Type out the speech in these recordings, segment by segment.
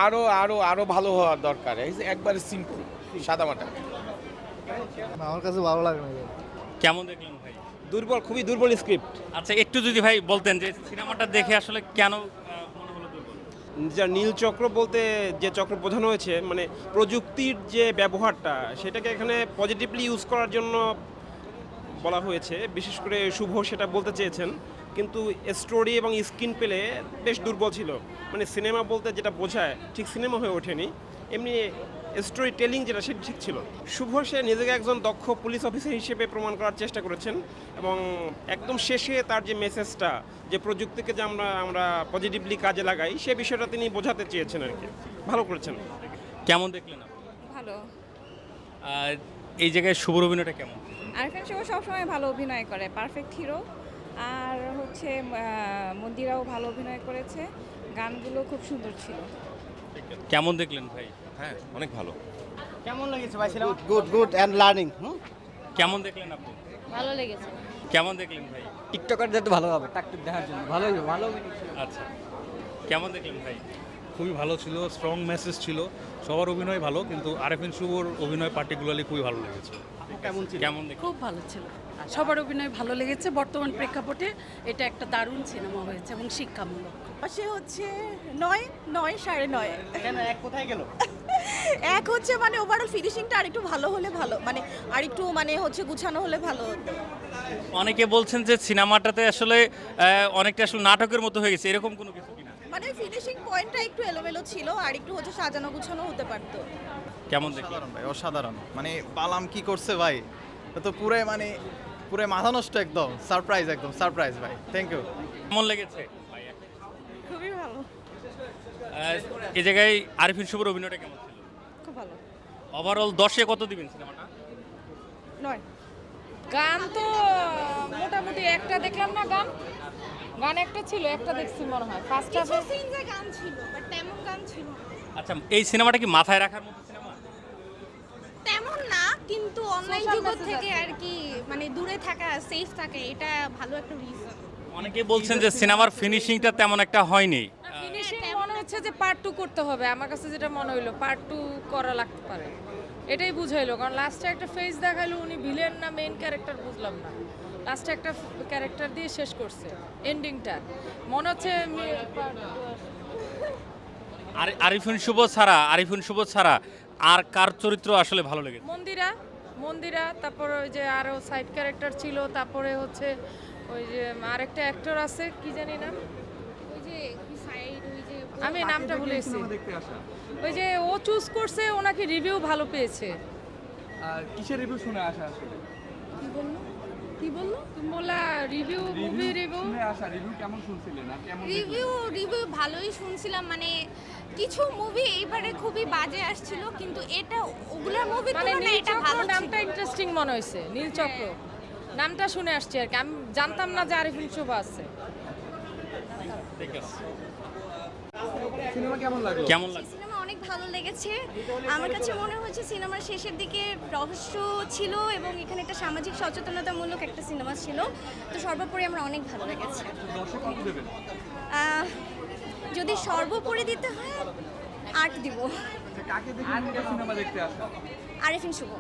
আরো আরো আরো ভালো হওয়ার দরকার, একবারে সিম্পল সাদামাটা। আমার কাছে ভালো লাগে না। কেমন দেখলেন ভাই? দুর্বল, খুবই দুর্বল স্ক্রিপ্ট। আচ্ছা একটু যদি ভাই বলতেন যে সিনেমাটা দেখে আসলে কেন মনে হলো দুর্বল? যা নীল চক্র বলতে যে চক্র বোঝানো হয়েছে, মানে প্রযুক্তির যে ব্যবহারটা সেটাকে এখানে পজিটিভলি ইউজ করার জন্য বলা হয়েছে, বিশেষ করে শুভ সেটা বলতে চেয়েছেন, কিন্তু স্টোরি এবং স্ক্রিন পেলে বেশ দুর্বল ছিল। মানে সিনেমা বলতে যেটা বোঝায় ঠিক সিনেমা হয়ে ওঠেনি, এমনি স্টোরি টেলিং যেটা সেটা ঠিক ছিল। শুভ সে নিজেকে একজন দক্ষ পুলিশ অফিসার হিসেবে প্রমাণ করার চেষ্টা করেছেন, এবং একদম শেষে তার যে মেসেজটা, যে প্রযুক্তিকে যে আমরা আমরা পজিটিভলি কাজে লাগাই, সে বিষয়টা তিনি বোঝাতে চেয়েছেন আর কি। ভালো করেছেন। কেমন দেখলেন আপনি? ভালো। আর এই জায়গায় শুভর অভিনয়টা কেমন? আরফান শুভ সবসময় ভালো অভিনয় করে, পারফেক্ট হিরো। আর হচ্ছে মন্দিরাও ভালো অভিনয় করেছে, গানগুলো খুব সুন্দর ছিল। কেমন দেখলেন ভাই? হ্যাঁ, অনেক ভালো। কেমন লেগেছে ভাই cinema? Good good and learning. কেমন দেখলেন আপনি? ভালো লেগেছে। কেমন দেখলেন ভাই? টিকটকারদের তো ভালো হবে, টাকটুক দেখার জন্য ভালোই ভালো। আচ্ছা কেমন দেখলেন ভাই? খুবই ভালো ছিল, স্ট্রং মেসেজ ছিল, সবার অভিনয় ভালো, কিন্তু আরএফএন শুভর অভিনয় পার্টিকুলারলি খুবই ভালো লেগেছে। কেমন দেখলেন? খুব ভালো ছিল, সবার অভিনয় ভালো লেগেছে। বর্তমান প্রেক্ষাপটে এটা একটা দারুণ সিনেমা হয়েছে এবং শিক্ষামূলক। সে হচ্ছে 9, 9, 9.5। কেন এক কোথায় গেল? এক হচ্ছে মানে ওভারঅল ফিনিশিংটা আরেকটু ভালো হলে ভালো, মানে আরেকটু মানে হচ্ছে গুছানো হলে ভালো হতো। অনেকে বলছেন যে সিনেমাটাতে আসলে অনেকটা আসলে নাটকের মতো হয়ে গেছে, এরকম কোনো কিছু কিনা? মানে ফিনিশিং পয়েন্টটা একটু এলোমেলো ছিল, আর একটু হচ্ছে সাজানো গুছানো হতে পারতো। কেমন দেখলেন? অসাধারণ ভাই, অসাধারণ। মানে পালাম কি করছে ভাই, এটা তো পুরো মাথা নষ্ট, একদম সারপ্রাইজ, একদম সারপ্রাইজ ভাই। Thank you. কেমন লেগেছে? খুবই ভালো, এই জায়গায় আরিফিন শুভর অভিনয়টা কেমন ছিল? খুব ভালো। ওভারঅল 10-এ কত দিবেন সিনেমাটা? 9। গান তো মোটামুটি একটা দেখলাম না, গান একটা ছিল, একটা দেখছি মনে হয় ফার্স্ট হাফে। সিনজে গান ছিল, বাট তেমন গান ছিল আচ্ছা এই সিনেমাটা কি মাথায় রাখার মতো সিনেমা? তেমন না, কিন্তু অনলাইন Social জগৎ message থেকে আছে। আর কি মানে দূরে থাকা, সেফ থাকে, এটা ভালো একটা রিজন। অনেকে বলছেন যে সিনেমার ফিনিশিংটা তেমন একটা হয়নি। ফিনিশিং মনে হচ্ছে যে পার্ট 2 করতে হবে, আমার কাছে যেটা মনে হইলো পার্ট 2 করা লাগতে পারে, এটাই বুঝাইলো। কারণ লাস্টে একটা ফেস দেখাইলো, উনি ভিলেন না মেইন ক্যারেক্টার বুঝলাম না। লাস্টে একটা ক্যারেক্টার দিয়ে শেষ করছে এন্ডিংটা, মনে হচ্ছে আর আরিফিন শুভ ছাড়া আর কার চরিত্র আসলে ভালো লেগেছে? মন্দিরা, তারপর ওই যে আরো সাইড ক্যারেক্টার ছিল, তারপরে হচ্ছে ওই যে আরেকটা অ্যাক্টর আছে, কি জানি নাম, ওই যে কি সাইড, ওই যে আমি নামটা ভুলে গেছি। ওই যে ও চুজ করছে, ও নাকি রিভিউ ভালো পেয়েছে। আর কিসের রিভিউ শুনে আসা আসলে? কি বললো তুমি? বললা রিভিউ, মুভি রিভিউ। শুনে আসা রিভিউ কেমন শুনছিলেন আর কেমন? রিভিউ ভালোই শুনছিলাম, মানে কিছু মুভি এইবারে খুবই বাজে আসছিল, কিন্তু এটা ওগুলা মুভি মানে তুলনায় এটা নীলচক্র ভালো নামটা ছিল। ইন্টারেস্টিং মনে হয়েছে, নীলচক্র নামটা শুনে আসছি আর কি, আমি জানতাম না যে আরিফিন শুভ আছে। সিনেমা কেমন লাগলো? কেমন লাগছে? সিনেমা অনেক ভালো লেগেছে। আমার কাছে মনে হচ্ছে সিনেমার শেষের দিকে রহস্য ছিল, এবং এখানে একটা সামাজিক সচেতনতামূলক একটা সিনেমা ছিল। তো সর্বোপরি আমার অনেক ভালো লেগেছে। দর্শক কত দেবেন? যদি সর্বোপরি দিতে হয় 8 দিব। কাকে দেখে সিনেমা দেখতে আসা? আরিফিন শুভ।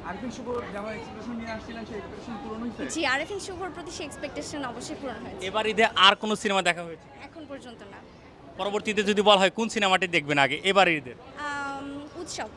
আরফিন শুভ যেমন এক্সপ্রেশন নিয়ে আসছিলেন, সেই এক্সপ্রেশন পূরণ হয়েছে? জি, আরিফিন শুভর প্রতি সে এক্সপেকটেশন অবশ্যই পূরণ হয়েছে। এবার ঈদে আর কোনো সিনেমা দেখা হয়েছে? এখন পর্যন্ত না। পরবর্তীতে যদি বলা হয় কোন সিনেমাটি দেখবেন আগে এবার ঈদের? উৎসব।